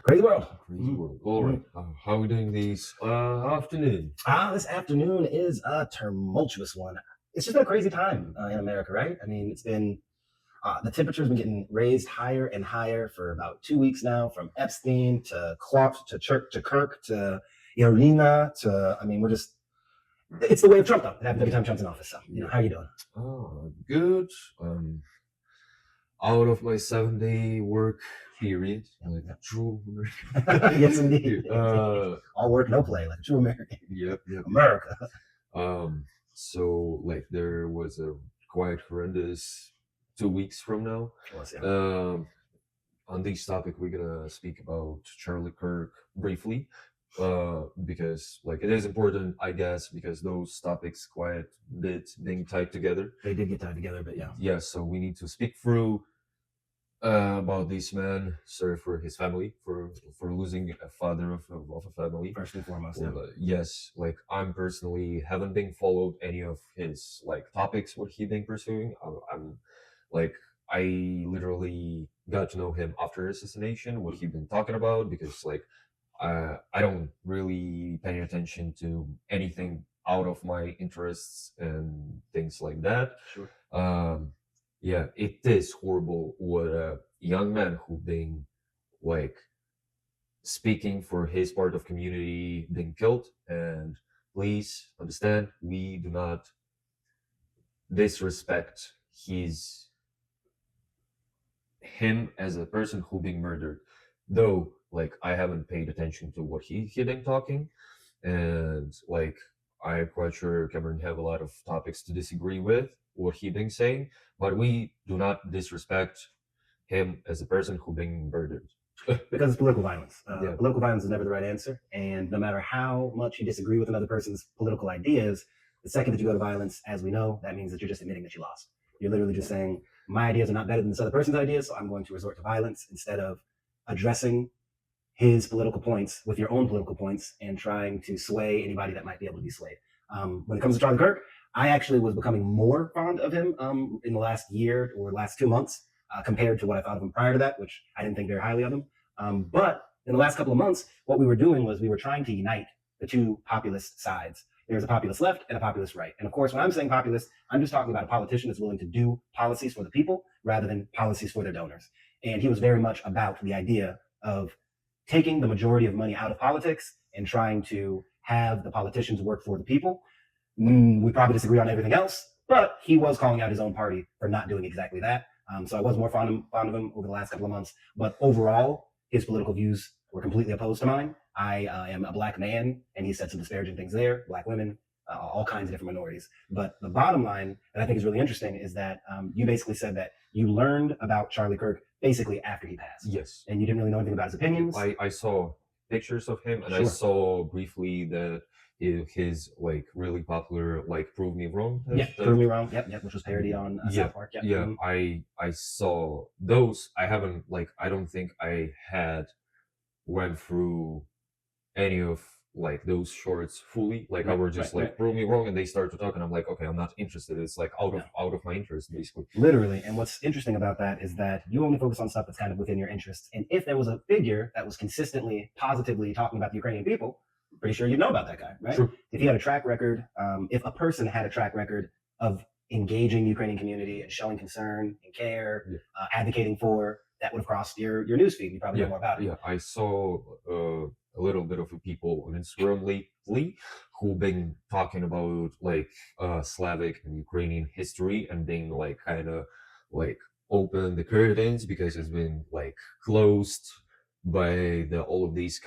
Crazy world. Crazy world. All right. How are we doing this afternoon? This afternoon is a tumultuous one. It's just been a crazy time in America, right? I mean, it's been the temperature's been getting raised higher and higher for about 2 weeks now, from Epstein to Klopp to Kirk to Irina to. I mean, we're just. It's the way of Trump, though. It happens every time Trump's in office. So, how are you doing? Oh, good. Out of my 7-day work period, like a true American. Yes, indeed. All work, no play, like a true American. Yep. America. So like there was a quite horrendous 2 weeks from now. On this topic, we're gonna speak about Charlie Kirk briefly, because like it is important, I guess, because those topics quite a bit being tied together. They did get tied together, but yeah. Yeah, so we need to speak through about this man. Sorry for his family, for losing a father of a family. First and foremost, yes, like I'm personally haven't been followed any of his like topics what he been pursuing. I'm like I literally got to know him after assassination, what he been talking about, because like I don't really pay attention to anything out of my interests and things like that. Sure. Yeah, it is horrible what a young man who been like speaking for his part of community being killed. And please understand, we do not disrespect him as a person who being murdered. Though, like I haven't paid attention to what he been talking, and like I'm quite sure Cameron have a lot of topics to disagree with what he been saying, but we do not disrespect him as a person who been murdered. Because it's political violence. Political violence is never the right answer, and no matter how much you disagree with another person's political ideas, the second that you go to violence, as we know, that means that you're just admitting that you lost. You're literally just saying, my ideas are not better than this other person's ideas, so I'm going to resort to violence instead of addressing his political points with your own political points and trying to sway anybody that might be able to be swayed. When it comes to Charlie Kirk, I actually was becoming more fond of him in the last year or last 2 months compared to what I thought of him prior to that, which I didn't think very highly of him. But in the last couple of months, what we were doing was we were trying to unite the two populist sides. There's a populist left and a populist right. And of course, when I'm saying populist, I'm just talking about a politician that's willing to do policies for the people rather than policies for their donors. And he was very much about the idea of taking the majority of money out of politics and trying to have the politicians work for the people. We probably disagree on everything else, but he was calling out his own party for not doing exactly that. So I was more fond of him over the last couple of months. But overall, his political views were completely opposed to mine. I am a black man, and he said some disparaging things there, black women, all kinds of different minorities. But the bottom line that I think is really interesting is that you basically said that you learned about Charlie Kirk basically after he passed. Yes. And you didn't really know anything about his opinions. I saw pictures of him, and Sure. I saw briefly that his like really popular like "Prove Me Wrong." Prove Me Wrong. Yep, which was parody on South Park. Yep. Yeah, I saw those. I haven't I don't think I had went through any of like those shorts fully. Like I were just "Prove Me Wrong," and they start to talk, and I'm like, okay, I'm not interested. It's like out of my interest, basically. Literally. And what's interesting about that is that you only focus on stuff that's kind of within your interests. And if there was a figure that was consistently positively talking about the Ukrainian people, pretty sure you know about that guy, right? True. If he had a track record, if a person had a track record of engaging the Ukrainian community and showing concern and care, advocating for, that would have crossed your newsfeed. You probably know more about it. Yeah, I saw a little bit of people on Instagram lately who been talking about like Slavic and Ukrainian history and being like kind of like open the curtains because it's been like closed by all of these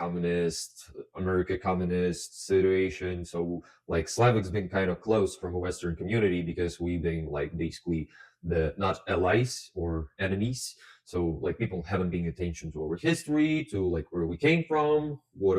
America communist situation. So like Slavic's been kind of closed from a Western community because we've been like basically the not allies or enemies. So like people haven't been attention to our history, to like where we came from, what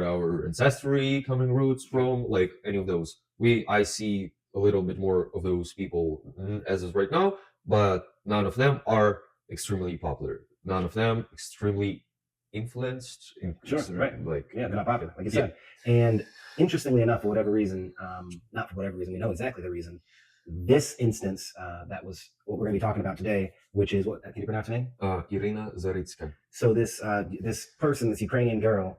our ancestry coming roots from, like any of those. I see a little bit more of those people as is right now, but none of them are extremely popular. None of them extremely influenced. Sure, right. They're not popular, like you said. And interestingly enough, for whatever reason, not for whatever reason, we know exactly the reason. this instance, that was what we're going to be talking about today, which is what, can you pronounce her name? Irina Zharkovska. So this person, this Ukrainian girl,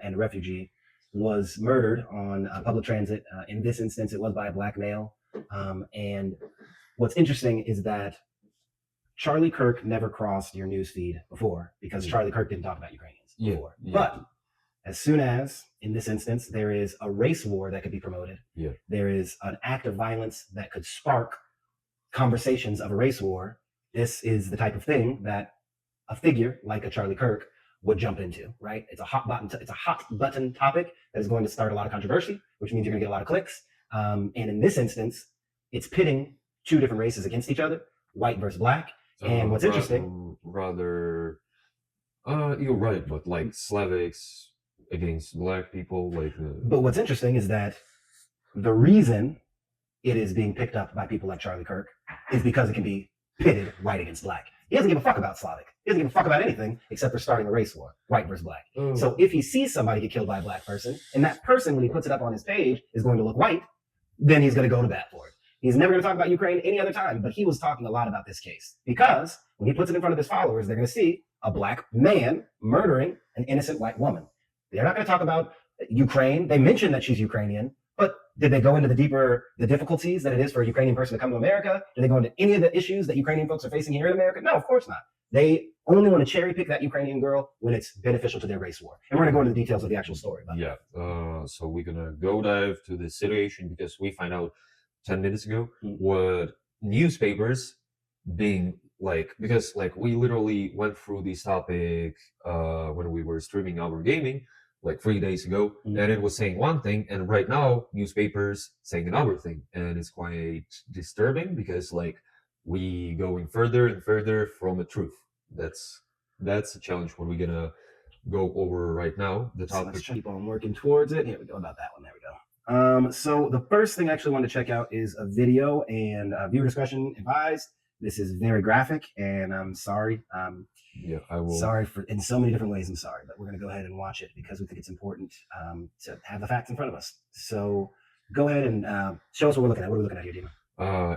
and a refugee, was murdered on public transit. In this instance, it was by a black male. And what's interesting is that Charlie Kirk never crossed your newsfeed before because Charlie Kirk didn't talk about Ukrainians before. But as soon as, in this instance, there is a race war that could be promoted, there is an act of violence that could spark conversations of a race war, this is the type of thing that a figure like a Charlie Kirk would jump into, right? It's a hot button topic that is going to start a lot of controversy, which means you're going to get a lot of clicks. And in this instance, it's pitting two different races against each other, white versus black. And what's interesting, you're right, but like Slavics against black people, but what's interesting is that the reason it is being picked up by people like Charlie Kirk is because it can be pitted white against black. He doesn't give a fuck about Slavic. He doesn't give a fuck about anything except for starting a race war, white versus black. So if he sees somebody get killed by a black person, and that person, when he puts it up on his page, is going to look white, then he's going to go to bat for it. He's never going to talk about Ukraine any other time, but he was talking a lot about this case because when he puts it in front of his followers, they're going to see a black man murdering an innocent white woman. They're not going to talk about Ukraine. They mention that she's Ukrainian, but did they go into the difficulties that it is for a Ukrainian person to come to America? Did they go into any of the issues that Ukrainian folks are facing here in America? No, of course not. They only want to cherry pick that Ukrainian girl when it's beneficial to their race war. And we're going to go into the details of the actual story. So we're going to go dive to the situation because we find out 10 minutes ago what newspapers being because we literally went through this topic when we were streaming our gaming 3 days ago, and it was saying one thing, and right now newspapers saying another thing, and it's quite disturbing because we going further and further from the truth. That's a challenge what we're gonna go over right now. The topic. So let's keep on working towards it. Here we go. About that one. There we go. So the first thing I actually wanted to check out is a video, and viewer discretion advised. This is very graphic, and I'm sorry. I will. Sorry in so many different ways. I'm sorry, but we're going to go ahead and watch it because we think it's important to have the facts in front of us. So go ahead and show us what we're looking at. What are we looking at here, Dima?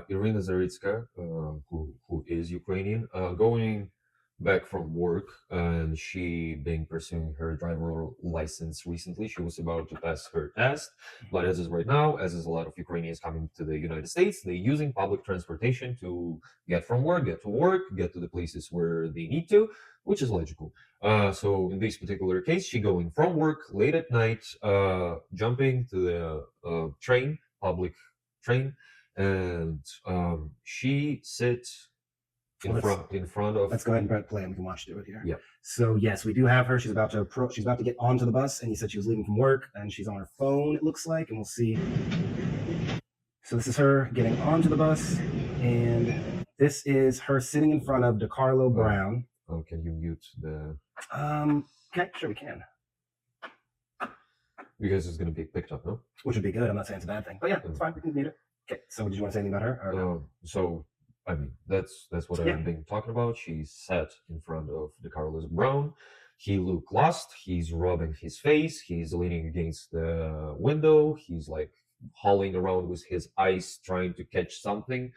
Irina Zharkovska, who is Ukrainian, going back from work, and she been pursuing her driver license recently. She was about to pass her test, but as is right now, as is a lot of Ukrainians coming to the United States, they're using public transportation to get from work, get to work, get to the places where they need to, which is logical. So in this particular case, she going from work late at night, jumping to the public train, and she sits in front of. Let's go ahead and play and we can watch it here. Yeah. So yes, we do have her. She's about to get onto the bus, and you said she was leaving from work, and she's on her phone, it looks like, and we'll see. So this is her getting onto the bus, and this is her sitting in front of DeCarlo Brown. Oh, can you mute the? Okay, sure we can. Because it's going to be picked up, no? Which would be good. I'm not saying it's a bad thing, but yeah, it's fine. We can mute it. Okay. So did you want to say anything about her? Or no? So I mean, that's what I've been talking about. She sat in front of DeCarlo Brown. He looked lost. He's rubbing his face. He's leaning against the window. He's hauling around with his eyes, trying to catch something.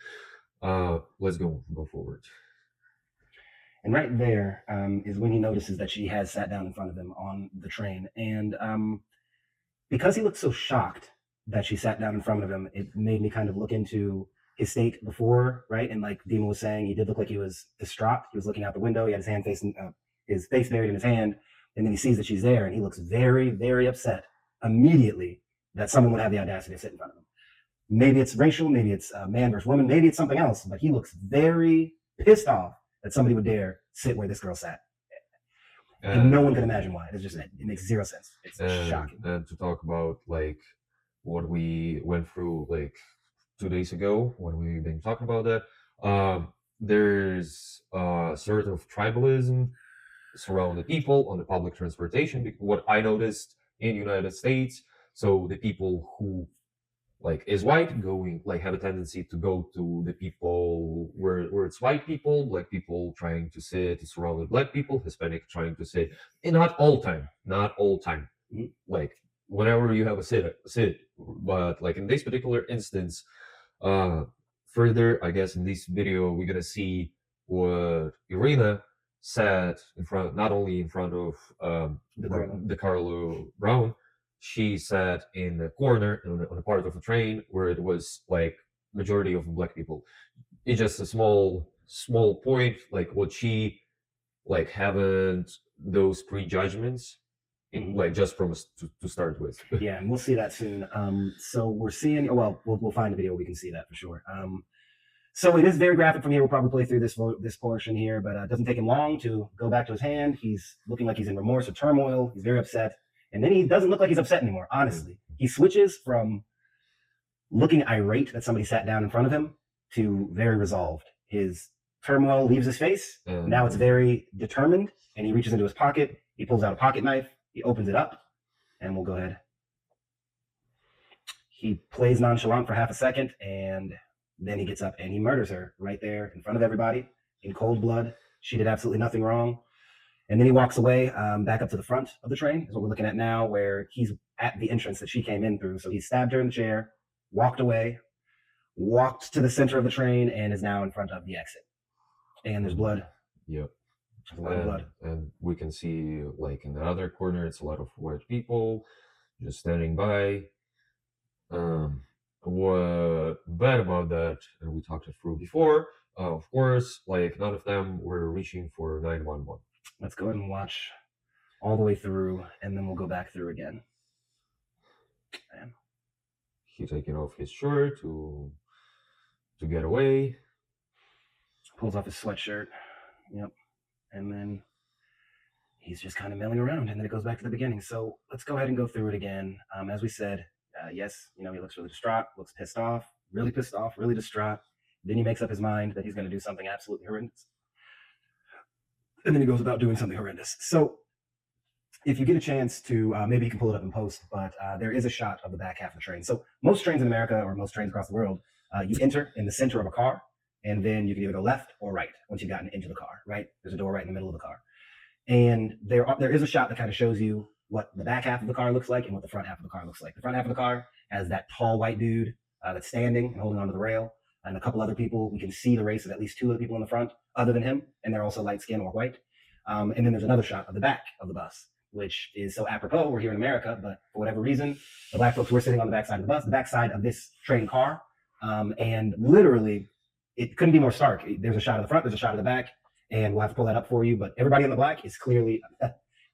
Let's go forward. And right there is when he notices that she has sat down in front of him on the train. And because he looked so shocked that she sat down in front of him, it made me kind of look into his state before, right? And like Dima was saying, he did look like he was distraught. He was looking out the window. He had his face buried in his hand, and then he sees that she's there, and he looks very, very upset immediately that someone would have the audacity to sit in front of him. Maybe it's racial, maybe it's man versus woman, maybe it's something else, but he looks very pissed off that somebody would dare sit where this girl sat. And no one can imagine why. It makes zero sense. It's shocking. And to talk about what we went through 2 days ago when we've been talking about that, there's a sort of tribalism surround the people on the public transportation. What I noticed in the United States, so the people who is white going have a tendency to go to the people where it's white people, black people trying to sit surround with black people, Hispanic trying to sit, and not all time. Mm-hmm. Whenever you have a sit, but in this particular instance, further, I guess in this video we're gonna see what Irina said in front, not only in front of the Carlo Brown, she sat in the corner on a part of the train where it was like majority of black people. It's just a small point, like what she like haven't those prejudgments like just from to start with. Yeah, and we'll see that soon. So we're seeing. Well, we'll find the video. We can see that for sure. So it is very graphic from here. We'll probably play through this portion here, but it doesn't take him long to go back to his hand. He's looking like he's in remorse or turmoil. He's very upset, and then he doesn't look like he's upset anymore. Honestly, he switches from looking irate that somebody sat down in front of him to very resolved. His turmoil leaves his face. Now it's very determined, and he reaches into his pocket. He pulls out a pocket knife. He opens it up, and we'll go ahead. He plays nonchalant for half a second, and then he gets up and he murders her right there in front of everybody in cold blood. She did absolutely nothing wrong. And then he walks away back up to the front of the train, is what we're looking at now, where he's at the entrance that she came in through. So he stabbed her in the chair, walked away, walked to the center of the train, and is now in front of the exit. And there's blood. Yep. There's a lot of blood. And we can see, like, in the other corner, it's a lot of white people just standing by. What bad about that, and we talked it through before, of course, like, none of them were reaching for 911. Let's go ahead and watch all the way through, and then we'll go back through again. Man. He taking off his shirt to get away. Pulls off his sweatshirt. Yep. And then he's just kind of milling around, and then it goes back to the beginning. So let's go ahead and go through it again. As we said, yes, he looks really distraught, looks pissed off, really distraught. Then he makes up his mind that he's going to do something absolutely horrendous. And then he goes about doing something horrendous. So if you get a chance to, maybe you can pull it up in post, but there is a shot of the back half of the train. So most trains in America, or most trains across the world, you enter in the center of a car, and then you can either go left or right once you've gotten into the car, right? There's a door right in the middle of the car. And there is a shot that kind of shows you what the back half of the car looks like and what the front half of the car looks like. The front half of the car has that tall white dude that's standing and holding onto the rail, and a couple other people. We can see the race of at least two of the people in the front other than him, and they're also light skin or white. And then there's another shot of the back of the bus, which is so apropos. We're here in America, but for whatever reason, the black folks were sitting on the back side of the bus, the back side of this train car. And literally, it couldn't be more stark. There's a shot of the front, there's a shot of the back, and we'll have to pull that up for you. But everybody in the black is clearly,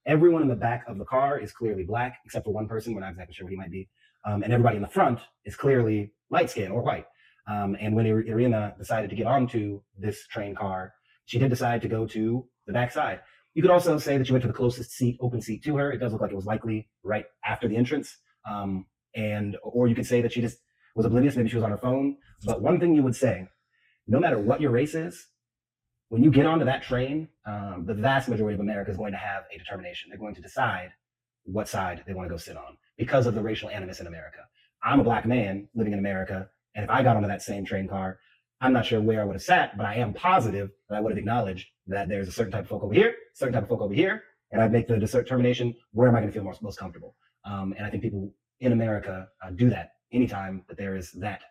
everyone in the back of the car is clearly black, except for one person. We're not exactly sure what he might be. And everybody in the front is clearly light skin or white. And when Irina decided to get onto this train car, she did decide to go to the back side. You could also say that she went to the closest seat, open seat to her. It does look like it was likely right after the entrance. Or you could say that she just was oblivious. Maybe she was on her phone. But one thing you would say, no matter what your race is, when you get onto that train, the vast majority of America is going to have a determination. They're going to decide what side they want to go sit on because of the racial animus in America. I'm a black man living in America, and if I got onto that same train car, I'm not sure where I would have sat, but I am positive that I would have acknowledged that there's a certain type of folk over here, certain type of folk over here, and I'd make the determination, where am I going to feel most comfortable? And I think people in America do that anytime that there is that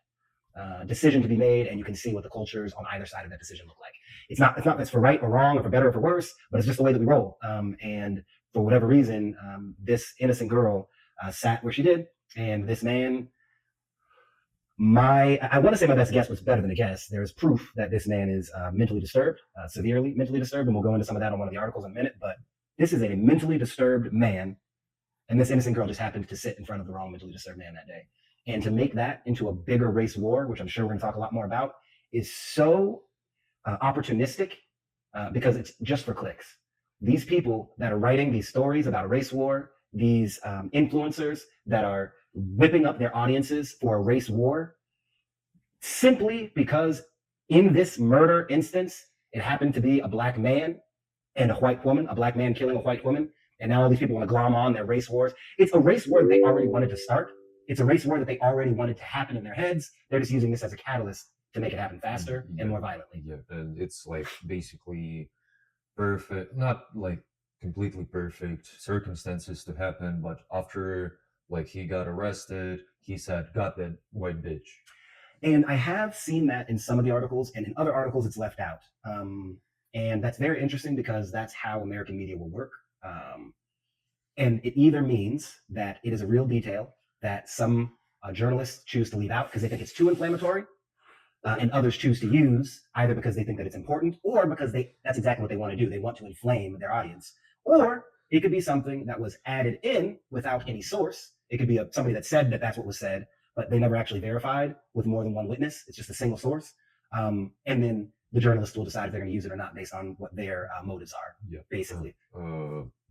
decision to be made, and you can see what the cultures on either side of that decision look like. It's not that's for right or wrong or for better or for worse, but it's just the way that we roll. And for whatever reason, this innocent girl sat where she did, and this man, I want to say my best guess was better than a guess. There is proof that this man is mentally disturbed, severely mentally disturbed, and we'll go into some of that on one of the articles in a minute, but this is a mentally disturbed man, and this innocent girl just happened to sit in front of the wrong mentally disturbed man that day. And to make that into a bigger race war, which I'm sure we're going to talk a lot more about, is so opportunistic because it's just for clicks. These people that are writing these stories about a race war, these influencers that are whipping up their audiences for a race war, simply because in this murder instance, it happened to be a black man and a white woman, a black man killing a white woman, and now all these people want to glom on their race wars. It's a race war that they already wanted to start. It's a race war that they already wanted to happen in their heads. They're just using this as a catalyst to make it happen faster and more violently. Yeah, and it's like basically perfect, not like completely perfect circumstances to happen, but after like he got arrested, he said, "Got that white bitch." And I have seen that in some of the articles, and in other articles, it's left out. And that's very interesting because that's how American media will work. And it either means that it is a real detail that some journalists choose to leave out because they think it's too inflammatory, and others choose to use either because they think that it's important or because that's exactly what they want to do. They want to inflame their audience. Or it could be something that was added in without any source. It could be somebody that said that that's what was said, but they never actually verified with more than one witness. It's just a single source. And then the journalist will decide if they're going to use it or not based on what their motives are, basically.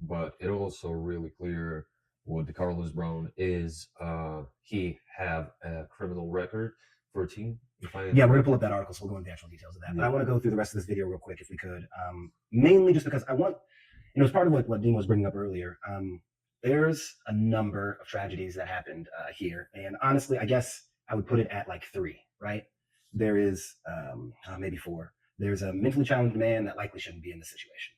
But it also really clear what DeCarlos Brown is. He have a criminal record, 14. We're going to pull up that article, so we'll go into the actual details of that. But I want to go through the rest of this video real quick, if we could. Mainly just because I want, as part of what Dean was bringing up earlier, there's a number of tragedies that happened here. And honestly, I guess I would put it at like 3, right? There is maybe 4. There's a mentally challenged man that likely shouldn't be in this situation.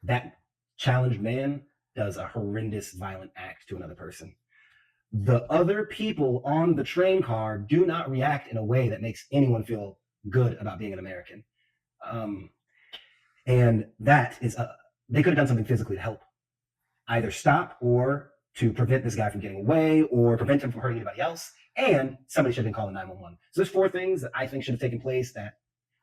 That challenged man does a horrendous violent act to another person. The other people on the train car do not react in a way that makes anyone feel good about being an American. And that is, they could have done something physically to help. Either stop or to prevent this guy from getting away or prevent him from hurting anybody else. And somebody should have been calling 911. So there's 4 things that I think should have taken place that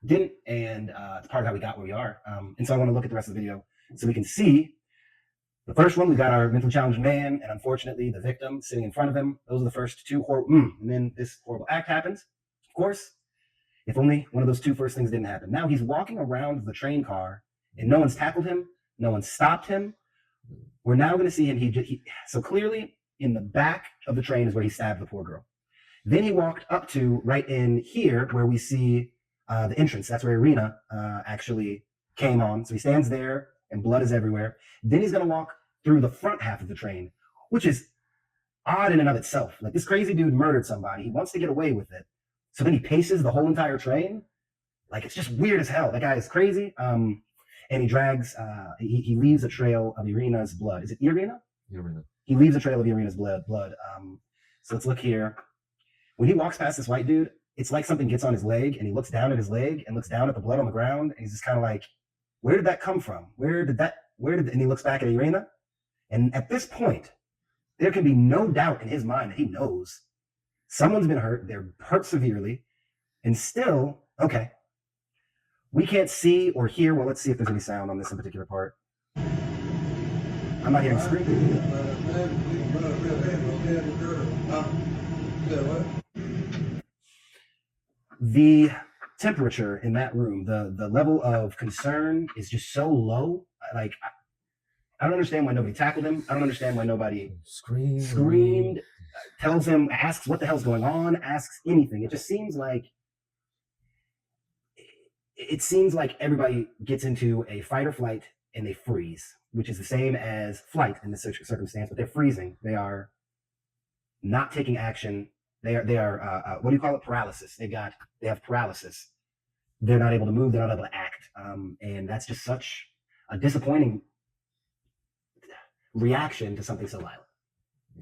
didn't. And it's part of how we got where we are. And so I want to look at the rest of the video so we can see. The first one, we got our mentally challenged man, and unfortunately, the victim sitting in front of him. Those are the first 2 and then this horrible act happens. Of course, if only one of those 2 first things didn't happen. Now he's walking around the train car, and no one's tackled him, no one stopped him. We're now going to see him. So clearly, in the back of the train is where he stabbed the poor girl. Then he walked up to right in here where we see the entrance. That's where Irina actually came on. So he stands there, and blood is everywhere. Then he's going to walk through the front half of the train, which is odd in and of itself. Like, this crazy dude murdered somebody. He wants to get away with it. So then he paces the whole entire train. Like, it's just weird as hell. That guy is crazy. And he drags, he leaves a trail of Irina's blood. Is it Irina? Irina. He leaves a trail of Irina's blood. So let's look here. When he walks past this white dude, it's like something gets on his leg, and he looks down at his leg and looks down at the blood on the ground. And he's just kind of like, where did that come from? And he looks back at Irina. And at this point, there can be no doubt in his mind that he knows someone's been hurt. They're hurt severely. And still, okay, we can't see or hear. Well, let's see if there's any sound on this in particular part. I'm not hearing screaming. The temperature in that room, the level of concern is just so low. Like, I don't understand why nobody tackled him. I don't understand why nobody screamed, tells him, asks what the hell's going on, asks anything. It just seems like everybody gets into a fight or flight and they freeze, which is the same as flight in this circumstance, but they're freezing. They are not taking action. They are what do you call it? Paralysis. They have paralysis. They're not able to move. They're not able to act. And that's just such a disappointing reaction to something so violent.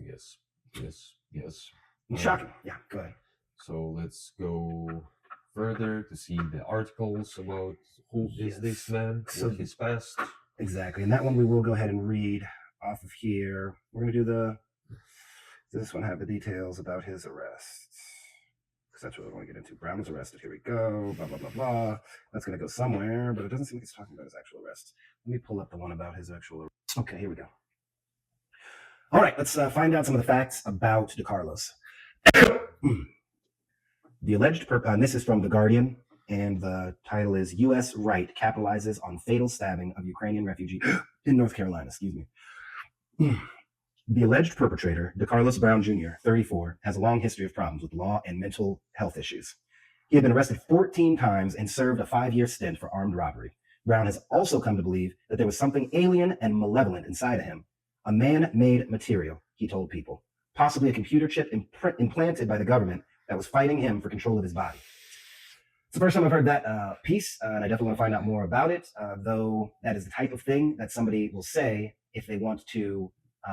Yes. Shocking. Yeah, go ahead. So let's go further to see the articles about who is this man, what his past. Exactly. And that one we will go ahead and read off of here. We're going to do does this one have the details about his arrest? Because that's what we want to get into. Brown was arrested. Here we go. Blah, blah, blah, blah. That's going to go somewhere, but it doesn't seem like it's talking about his actual arrest. Let me pull up the one about his actual arrest. Okay, here we go. All right, let's find out some of the facts about DeCarlos. The alleged and this is from The Guardian, and the title is U.S. Right Capitalizes on Fatal Stabbing of Ukrainian Refugee in North Carolina. Excuse me. The alleged perpetrator, DeCarlos Brown Jr., 34, has a long history of problems with law and mental health issues. He had been arrested 14 times and served a 5-year stint for armed robbery. Brown has also come to believe that there was something alien and malevolent inside of him. A man-made material, he told people. Possibly a computer chip implanted by the government that was fighting him for control of his body. It's the first time I've heard that piece, and I definitely want to find out more about it, though that is the type of thing that somebody will say if they want to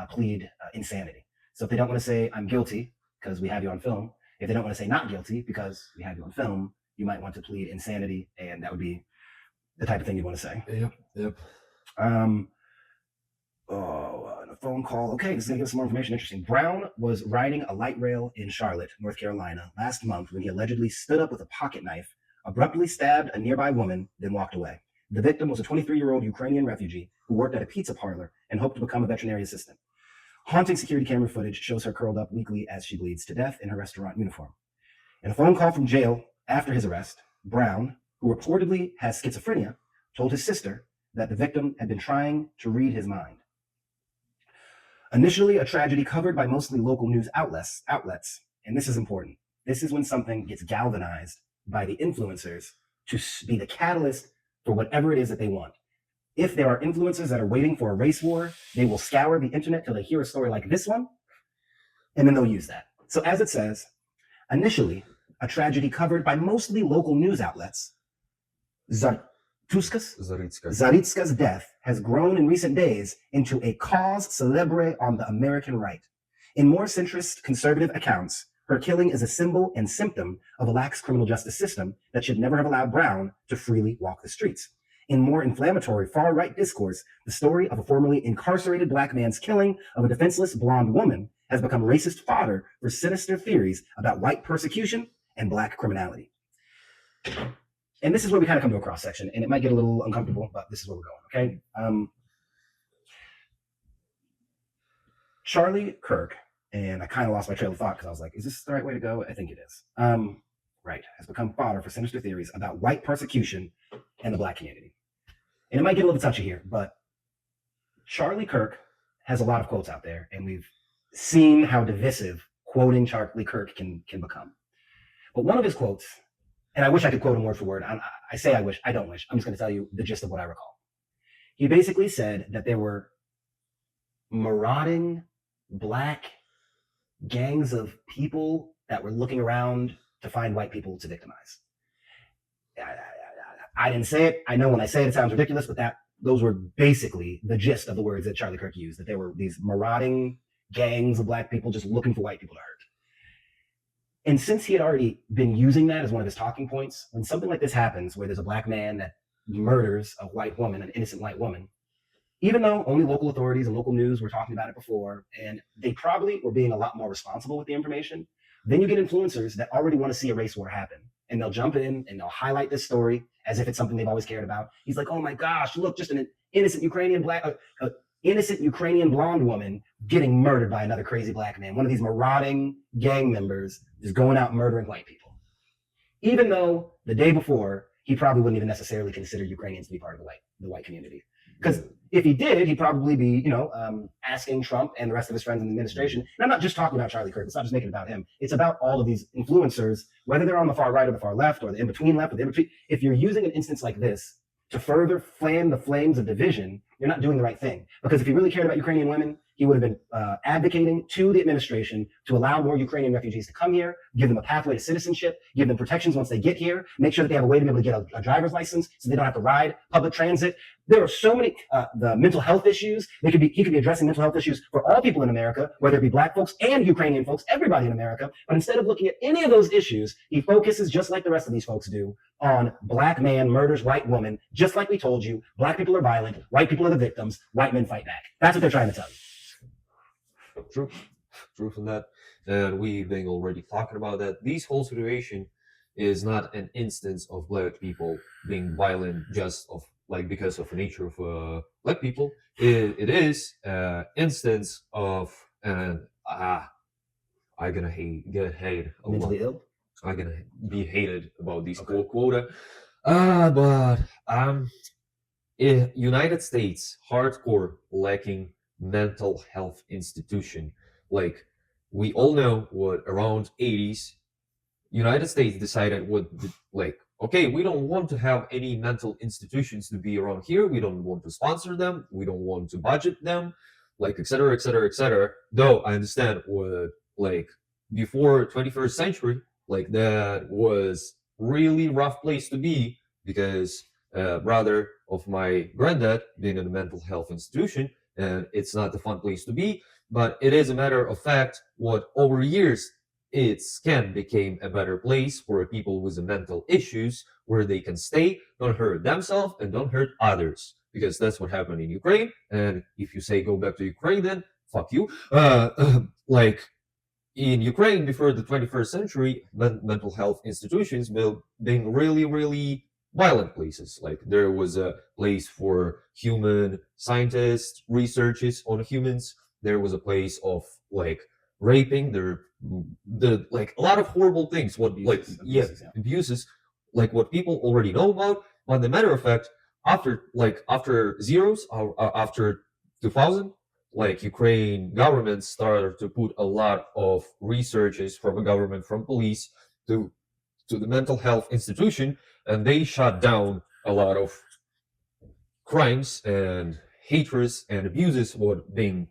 plead insanity. So if they don't want to say, I'm guilty, because we have you on film, If they don't want to say not guilty because we have you on film, you might want to plead insanity, and that would be the type of thing you'd want to say. Yep. A phone call. Okay, this is gonna give us some more information. Interesting. Brown was riding a light rail in Charlotte, North Carolina, last month when he allegedly stood up with a pocket knife, abruptly stabbed a nearby woman, then walked away. The victim was a 23-year-old Ukrainian refugee who worked at a pizza parlor and hoped to become a veterinary assistant. Haunting security camera footage shows her curled up weakly as she bleeds to death in her restaurant uniform. In a phone call from jail after his arrest, Brown, who reportedly has schizophrenia, told his sister that the victim had been trying to read his mind. Initially a tragedy covered by mostly local news outlets, and this is important. This is when something gets galvanized by the influencers to be the catalyst for whatever it is that they want. If there are influencers that are waiting for a race war, they will scour the internet till they hear a story like this one, and then they'll use that. So as it says, initially a tragedy covered by mostly local news outlets, Zarutska's death has grown in recent days into a cause célèbre on the American right. In more centrist conservative accounts, her killing is a symbol and symptom of a lax criminal justice system that should never have allowed Brown to freely walk the streets. In more inflammatory far-right discourse, the story of a formerly incarcerated black man's killing of a defenseless blonde woman has become racist fodder for sinister theories about white persecution and black criminality. And this is where we kind of come to a cross section, and it might get a little uncomfortable, but this is where we're going, okay? Charlie Kirk, and I kind of lost my trail of thought because I was like, is this the right way to go? I think it is. Right, has become fodder for sinister theories about white persecution and the black community. And it might get a little touchy here, but Charlie Kirk has a lot of quotes out there, and we've seen how divisive quoting Charlie Kirk can become. But one of his quotes, and I wish I could quote him word for word. I say I wish, I don't wish. I'm just going to tell you the gist of what I recall. He basically said that there were marauding black gangs of people that were looking around to find white people to victimize. I didn't say it. I know when I say it, it sounds ridiculous, but those were basically the gist of the words that Charlie Kirk used, that there were these marauding gangs of black people just looking for white people to hurt. And since he had already been using that as one of his talking points, when something like this happens, where there's a black man that murders a white woman, an innocent white woman, even though only local authorities and local news were talking about it before, and they probably were being a lot more responsible with the information, then you get influencers that already want to see a race war happen. And they'll jump in and they'll highlight this story as if it's something they've always cared about. He's like, oh my gosh, look, just an innocent Ukrainian blonde woman getting murdered by another crazy black man. One of these marauding gang members is going out murdering white people. Even though the day before, he probably wouldn't even necessarily consider Ukrainians to be part of the white community. Because if he did, he'd probably be, asking Trump and the rest of his friends in the administration. And I'm not just talking about Charlie Kirk. It's not just making it about him. It's about all of these influencers, whether they're on the far right or the far left or the in-between left or the in-between. If you're using an instance like this to further fan the flames of division, you're not doing the right thing. Because if he really cared about Ukrainian women, he would have been advocating to the administration to allow more Ukrainian refugees to come here, give them a pathway to citizenship, give them protections once they get here, make sure that they have a way to be able to get a driver's license so they don't have to ride public transit. There are so many, the mental health issues. He could be addressing mental health issues for all people in America, whether it be black folks and Ukrainian folks, everybody in America. But instead of looking at any of those issues, he focuses, just like the rest of these folks do, on black man murders white woman, just like we told you. Black people are violent, white people are the victims, white men fight back. That's what they're trying to tell you. True from that. And we've been already talking about that. This whole situation is not an instance of black people being violent just because of the nature of black people. It is an instance of, and I'm gonna get hated. Mentally ill? I'm gonna be hated about this quota. But United States hardcore lacking mental health institution. Like, we all know what around 80s United States decided okay, we don't want to have any mental institutions to be around here. We don't want to sponsor them. We don't want to budget them, et cetera, et cetera, et cetera. Though I understand what, before 21st century, that was really rough place to be, because brother of my granddad being in a mental health institution, and it's not the fun place to be. But it is a matter of fact what over years its can became a better place for people with mental issues where they can stay, don't hurt themselves and don't hurt others, because that's what happened in Ukraine. And if you say go back to Ukraine, then fuck you. Like in Ukraine before the 21st century, mental health institutions were being really, really violent places. Like there was a place for human scientists, researches on humans. There was a place of like raping. The like a lot of horrible things. What abuses, like what people already know about. But the matter of fact, after zeros, after 2000, like Ukraine government started to put a lot of researches from the government, from police to the mental health institution, and they shut down a lot of crimes and hatreds and abuses were being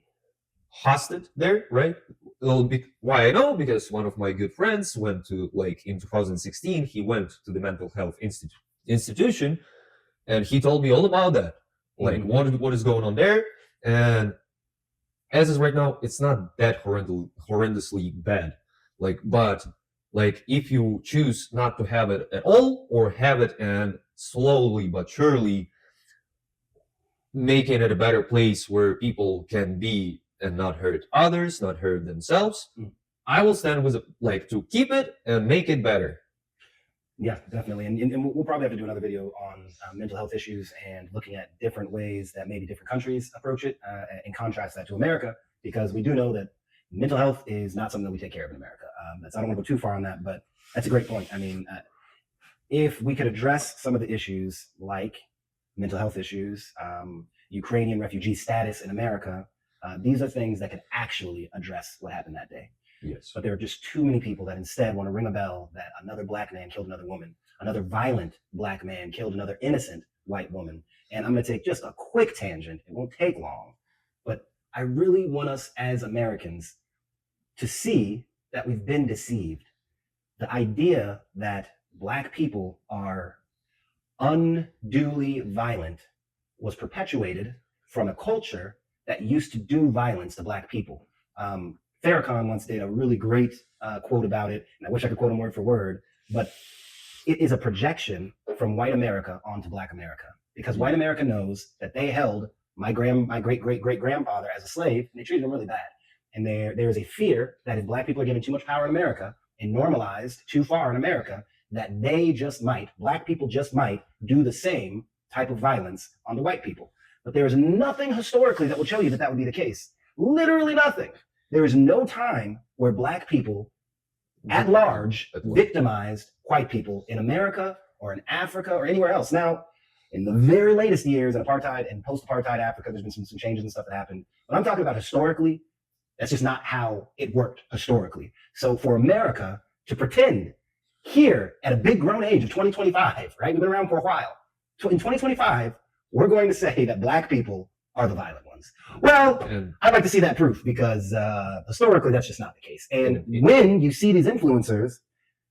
hosted there, right? A little bit why I know, because one of my good friends went to, like in 2016, he went to the mental health institution, and he told me all about that, like what is going on there. And as is right now, it's not that horrendously bad. Like, but like if you choose not to have it at all, or have it and slowly but surely making it a better place where people can be and not hurt others, not hurt themselves, I will stand with like to keep it and make it better. Yeah, definitely. And we'll probably have to do another video on mental health issues and looking at different ways that maybe different countries approach it, and contrast that to America, because we do know that mental health is not something that we take care of in America. I don't want to go too far on that, but that's a great point. I mean, if we could address some of the issues like mental health issues, Ukrainian refugee status in America, these are things that could actually address what happened that day. Yes. But there are just too many people that instead want to ring a bell that another black man killed another woman, another violent black man killed another innocent white woman. And I'm going to take just a quick tangent. It won't take long, but I really want us as Americans to see that we've been deceived. The idea that black people are unduly violent was perpetuated from a culture that used to do violence to black people. Farrakhan once did a really great quote about it, and I wish I could quote him word for word, but it is a projection from white America onto black America, because white America knows that they held my great great great grandfather as a slave, and they treated him really bad. And there is a fear that if black people are given too much power in America and normalized too far in America, that black people just might do the same type of violence on the white people. But there is nothing historically that will show you that that would be the case. Literally nothing. There is no time where black people at large victimized white people in America or in Africa or anywhere else. Now, in the very latest years in apartheid and post-apartheid Africa, there's been some changes and stuff that happened. But I'm talking about historically, that's just not how it worked historically. So for America to pretend here at a big grown age of 2025, right? We've been around for a while. In 2025, we're going to say that black people are the violent ones. Well, I'd like to see that proof, because historically that's just not the case. And when you see these influencers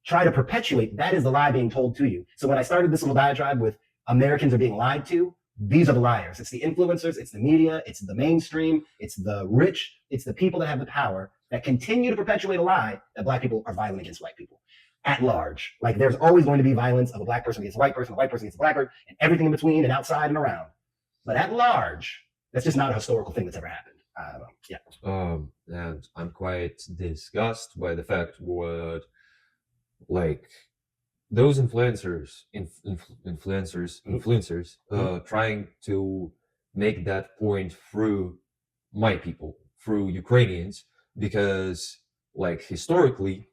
try to perpetuate, that is the lie being told to you. So when I started this little diatribe with Americans are being lied to, these are the liars. It's the influencers, it's the media, it's the mainstream, it's the rich, it's the people that have the power that continue to perpetuate a lie that black people are violent against white people at large. Like there's always going to be violence of a black person against a white person against a black person, and everything in between and outside and around. But at large, that's just not a historical thing that's ever happened. And I'm quite disgusted by the fact what, like, those influencers, trying to make that point through my people, through Ukrainians, because, like, historically,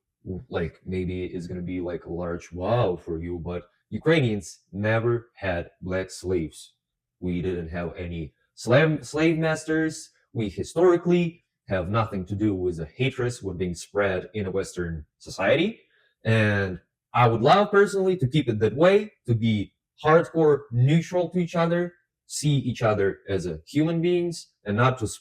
like, maybe it's gonna be like a large wow for you, but Ukrainians never had black slaves. We didn't have any slave masters. We historically have nothing to do with the hatred with being spread in a Western society. And I would love personally to keep it that way, to be hardcore neutral to each other, see each other as a human beings, and not just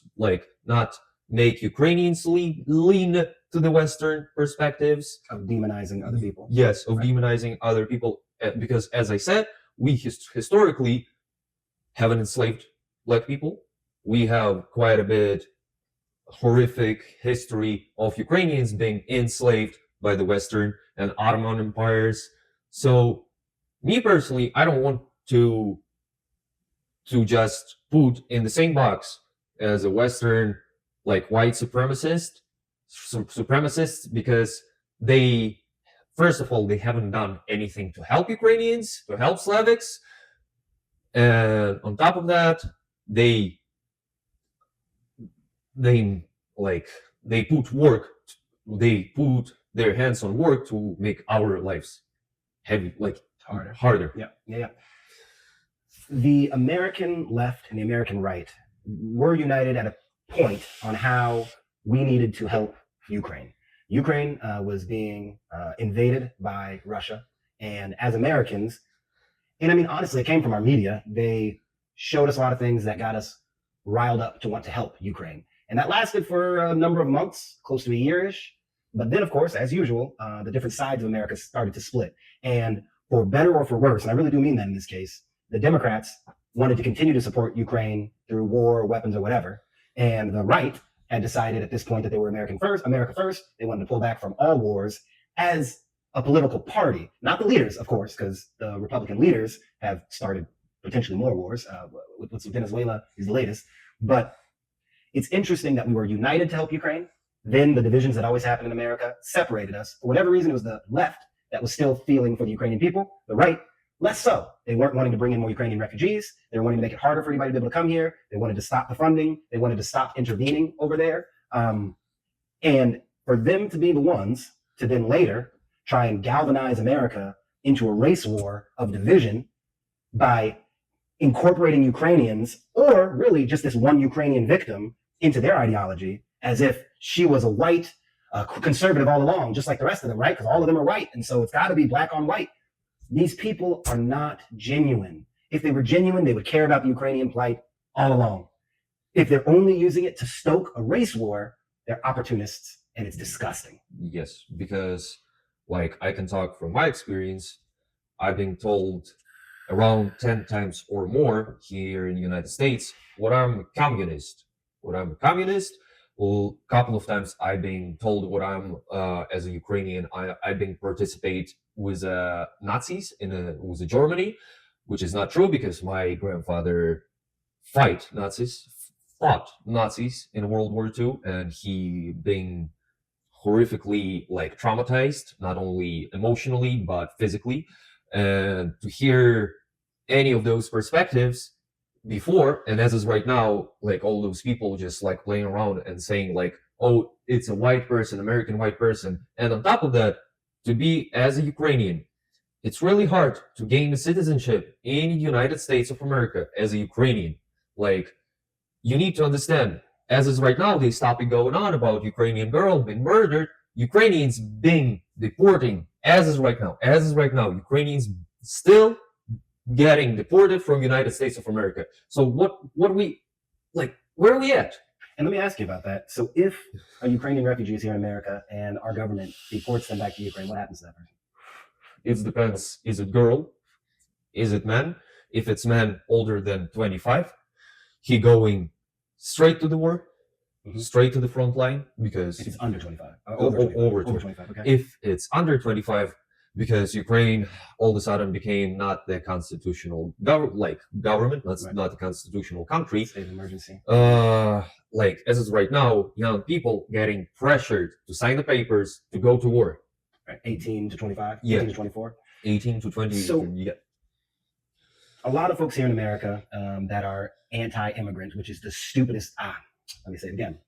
not make Ukrainians lean to the Western perspectives of demonizing other people. Yes, of demonizing other people, because as I said, we historically haven't enslaved black people. We have quite a bit horrific history of Ukrainians being enslaved by the Western and Ottoman empires. So me personally, I don't want to just put in the same box as a Western like white supremacists because they, first of all, they haven't done anything to help Ukrainians, to help Slavics, and on top of that, they put their hands on work to make our lives heavy, like harder. Yeah. The American left and the American right were united at a point on how we needed to help Ukraine. Ukraine was being invaded by Russia, and as Americans, and I mean, honestly, it came from our media. They showed us a lot of things that got us riled up to want to help Ukraine. And that lasted for a number of months, close to a year-ish. But then, of course, as usual, the different sides of America started to split. And for better or for worse, and I really do mean that in this case, the Democrats wanted to continue to support Ukraine through war, weapons, or whatever. And the right had decided at this point that they were America first. They wanted to pull back from all wars as a political party, not the leaders, of course, because the Republican leaders have started potentially more wars. With Venezuela is the latest. But it's interesting that we were united to help Ukraine. Then the divisions that always happen in America separated us. For whatever reason, it was the left that was still feeling for the Ukrainian people. The right, less so. They weren't wanting to bring in more Ukrainian refugees. They were wanting to make it harder for anybody to be able to come here. They wanted to stop the funding. They wanted to stop intervening over there. And for them to be the ones to then later try and galvanize America into a race war of division by incorporating Ukrainians, or really just this one Ukrainian victim, into their ideology, as if she was a white conservative all along, just like the rest of them, right? Because all of them are white, and so it's got to be black on white. These people are not genuine. If they were genuine, they would care about the Ukrainian plight all along. If they're only using it to stoke a race war, they're opportunists, and it's disgusting. Yes, because like I can talk from my experience. I've been told around 10 times or more here in the United States what I'm a communist. Well, a couple of times I've been told what I'm as a Ukrainian. I've been participate with Nazis with Germany, which is not true because my grandfather fought Nazis in World War II, and he been horrifically like traumatized, not only emotionally but physically. And to hear any of those perspectives before, and as is right now, like all those people just like playing around and saying like, oh, it's a white person, American white person. And on top of that, to be as a Ukrainian, it's really hard to gain a citizenship in the United States of America as a Ukrainian. Like, you need to understand, as is right now, this topic going on about Ukrainian girl being murdered, Ukrainians being deporting, as is right now, Ukrainians still getting deported from United States of America. So what we, like, where are we at? And let me ask you about that. So if a Ukrainian refugee is here in America and our government deports them back to Ukraine, what happens to that person? It depends. Is it girl? Is it man? If it's man older than 25, he going straight to the war, straight to the front line, because if it's under 25, over 25. Okay. If it's under 25, because Ukraine all of a sudden became not the constitutional government, not a constitutional country. State of emergency. Like as is right now, young people getting pressured to sign the papers to go to war. Right. 18 to 25, yeah. 18 to 24. 18 to 20. So, yeah. A lot of folks here in America that are anti-immigrant, which is the stupidest. Let me say it again.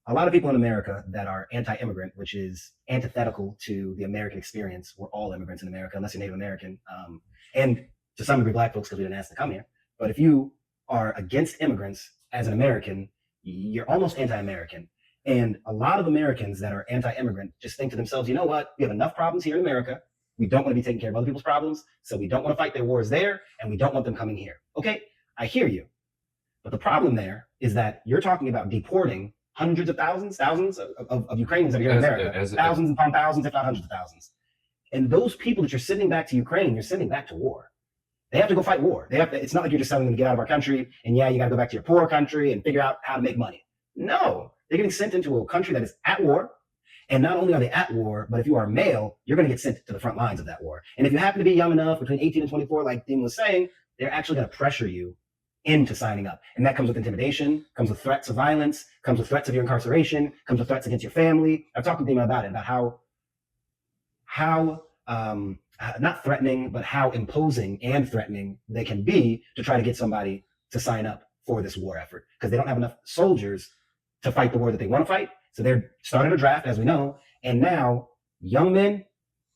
A lot of people in America that are anti-immigrant, which is antithetical to the American experience. We're all immigrants in America, unless you're Native American. And to some degree, black folks, because we didn't ask to come here. But if you are against immigrants as an American, you're almost anti-American. And a lot of Americans that are anti-immigrant just think to themselves, you know what? We have enough problems here in America. We don't want to be taking care of other people's problems. So we don't want to fight their wars there. And we don't want them coming here. Okay, I hear you. But the problem there is that you're talking about deporting hundreds of thousands of Ukrainians that are here in America, thousands upon thousands, if not hundreds of thousands. And those people that you're sending back to Ukraine, you're sending back to war. They have to go fight war. It's not like you're just telling them to get out of our country and you got to go back to your poor country and figure out how to make money. No, they're getting sent into a country that is at war. And not only are they at war, but if you are male, you're going to get sent to the front lines of that war. And if you happen to be young enough, between 18 and 24, like Dean was saying, they're actually going to pressure you into signing up. And that comes with intimidation, comes with threats of violence, comes with threats of your incarceration, comes with threats against your family. I've talked to Dima about it, about how not threatening, but how imposing and threatening they can be to try to get somebody to sign up for this war effort, because they don't have enough soldiers to fight the war that they want to fight. So they're starting a draft, as we know, and now young men,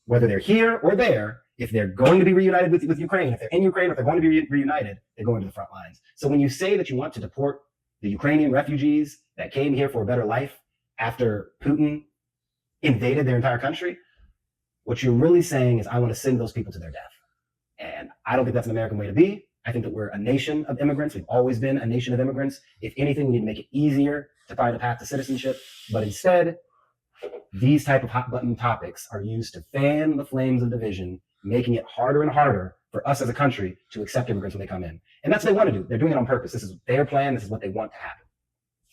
whether they're here or there, if they're going to be reunited with Ukraine, if they're in Ukraine, if they're going to be reunited, they're going to the front lines. So when you say that you want to deport the Ukrainian refugees that came here for a better life after Putin invaded their entire country, what you're really saying is, I want to send those people to their death. And I don't think that's an American way to be. I think that we're a nation of immigrants. We've always been a nation of immigrants. If anything, we need to make it easier to find a path to citizenship. But instead, these type of hot button topics are used to fan the flames of division, making it harder and harder for us as a country to accept immigrants when they come in. And that's what they want to do. They're doing it on purpose. This is their plan. This is what they want to happen.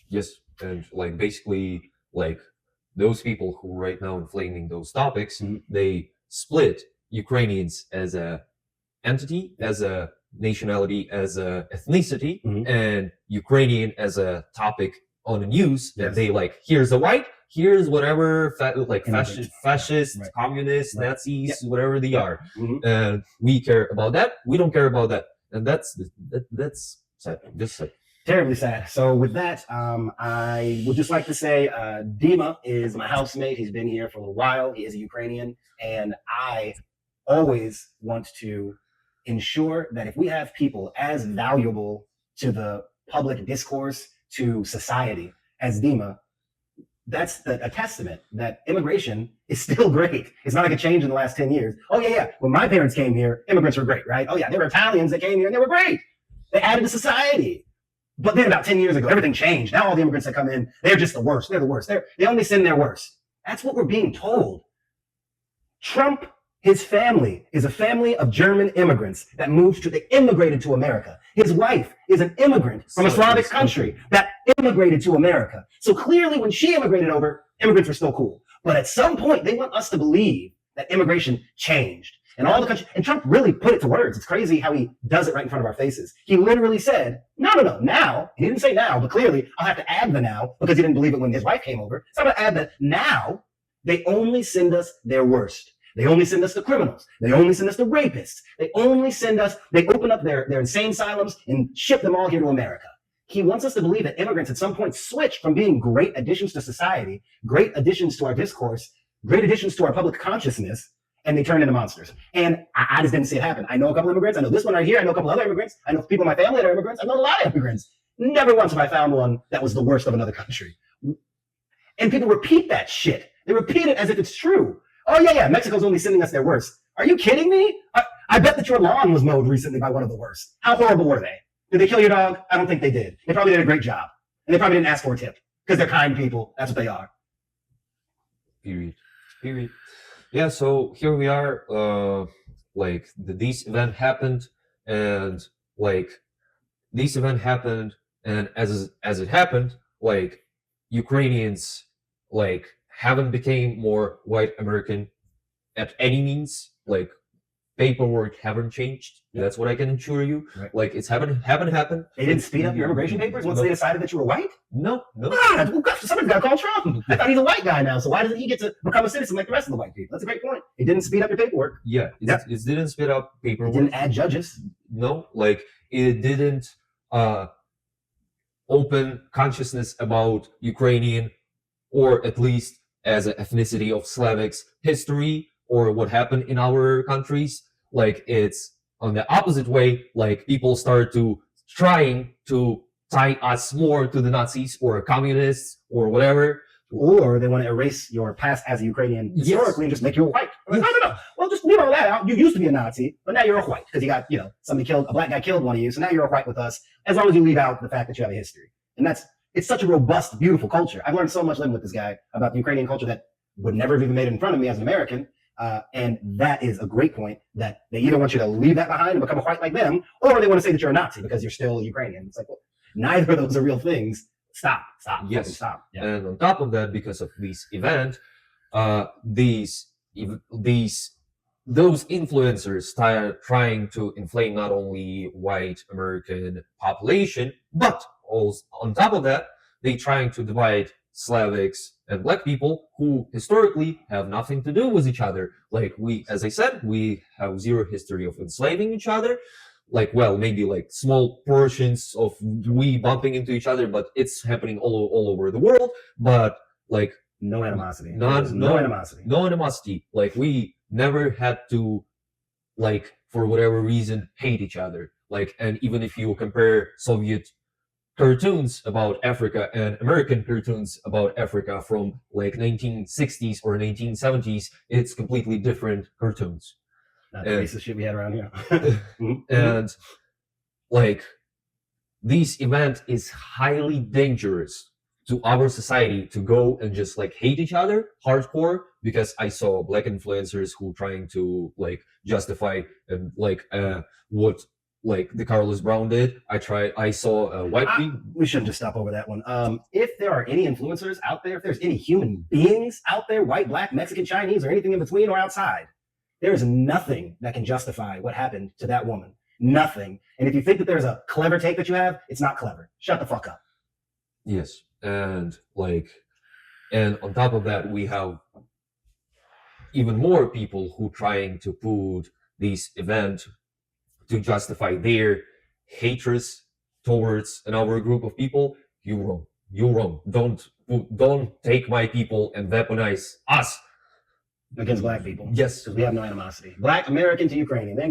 Yes, and like basically, like those people who right now inflaming those topics, they split Ukrainians as a entity, as a nationality, as a ethnicity, and Ukrainian as a topic on the news. That they like, here's the white, here's whatever fascist, right, communist, right, Nazis, whatever they are, and we care about that. We don't care about that, and that's sad. Just sad. Terribly sad. So with that, I would just like to say, Dima is my housemate. He's been here for a little while. He is a Ukrainian, and I always want to ensure that if we have people as valuable to the public discourse, to society as Dima, that's a testament that immigration is still great. It's not like a change in the last 10 years. Oh, yeah. When my parents came here, immigrants were great, right? Oh, yeah, there were Italians that came here and they were great. They added to society. But then about 10 years ago, everything changed. Now all the immigrants that come in, they're just the worst. They're the worst. They only send their worst. That's what we're being told. Trump, his family is a family of German immigrants that they immigrated to America. His wife is an immigrant from a Slavic country that immigrated to America. So clearly when she immigrated over, immigrants were still cool. But at some point, they want us to believe that immigration changed. And all the country, and Trump really put it to words. It's crazy how he does it right in front of our faces. He literally said, no, now. He didn't say now, but clearly I'll have to add the now because he didn't believe it when his wife came over. So I'm going to add the now. They only send us their worst. They only send us the criminals. They only send us the rapists. They open up their insane asylums and ship them all here to America. He wants us to believe that immigrants at some point switched from being great additions to society, great additions to our discourse, great additions to our public consciousness, and they turned into monsters. And I just didn't see it happen. I know a couple immigrants. I know this one right here. I know a couple other immigrants. I know people in my family that are immigrants. I know a lot of immigrants. Never once have I found one that was the worst of another country. And people repeat that shit. They repeat it as if it's true. Oh, yeah, Mexico's only sending us their worst. Are you kidding me? I bet that your lawn was mowed recently by one of the worst. How horrible were they? Did they kill your dog? I don't think they did. They probably did a great job. And they probably didn't ask for a tip because they're kind people. That's what they are. Period. Yeah, so here we are. This event happened, and as it happened, Ukrainians haven't became more white American at any means. Paperwork haven't changed. That's what I can assure you. Right. It's haven't happened. They didn't speed up your immigration papers once they decided that you were white? No. Somebody's got to call Trump. I thought he's a white guy now, so why doesn't he get to become a citizen like the rest of the white people? That's a great point. It didn't speed up your paperwork. Yeah, it didn't speed up paperwork. It didn't add judges. No, it didn't open consciousness about Ukrainian, or at least as an ethnicity of Slavics history, or what happened in our countries. It's on the opposite way. People start trying to tie us more to the Nazis or communists or whatever. Or they want to erase your past as a Ukrainian historically and just make you a white. No. Well, just leave all that out. You used to be a Nazi, but now you're a white because you got, a black guy killed one of you. So now you're a white with us, as long as you leave out the fact that you have a history. And it's such a robust, beautiful culture. I've learned so much living with this guy about the Ukrainian culture that would never have even made it in front of me as an American. And that is a great point, that they either want you to leave that behind and become a white like them, or they want to say that you're a Nazi because you're still Ukrainian. It's well, neither of those are real things. Stop. Yes. Stop. Yeah. And on top of that, because of this event, those influencers start trying to inflame not only white American population, but also on top of that, they trying to divide Slavics and black people who historically have nothing to do with each other. Like as I said, we have zero history of enslaving each other. Like, well, maybe like small portions of we bumping into each other, but it's happening all over the world. But like no animosity. No animosity. No animosity. Like we never had to, like, for whatever reason, hate each other. Like, and even if you compare Soviet cartoons about Africa and American cartoons about Africa from like 1960s or 1970s, it's completely different cartoons. Not the racist shit we had around here. And like this event is highly dangerous to our society to go and just like hate each other hardcore, because I saw black influencers who trying to like justify and like what like the Carlos Brown did. I saw white people. We shouldn't just stop over that one. If there are any influencers out there, if there's any human beings out there, white, black, Mexican, Chinese, or anything in between or outside, there is nothing that can justify what happened to that woman. Nothing. And if you think that there's a clever take that you have, it's not clever. Shut the fuck up. Yes. And like, and on top of that, we have even more people who trying to put this event to justify their hatred towards another group of people. You're wrong. You're wrong. Don't take my people and weaponize us against black people. Yes, because we have no animosity. Black American to Ukrainian. They ain't got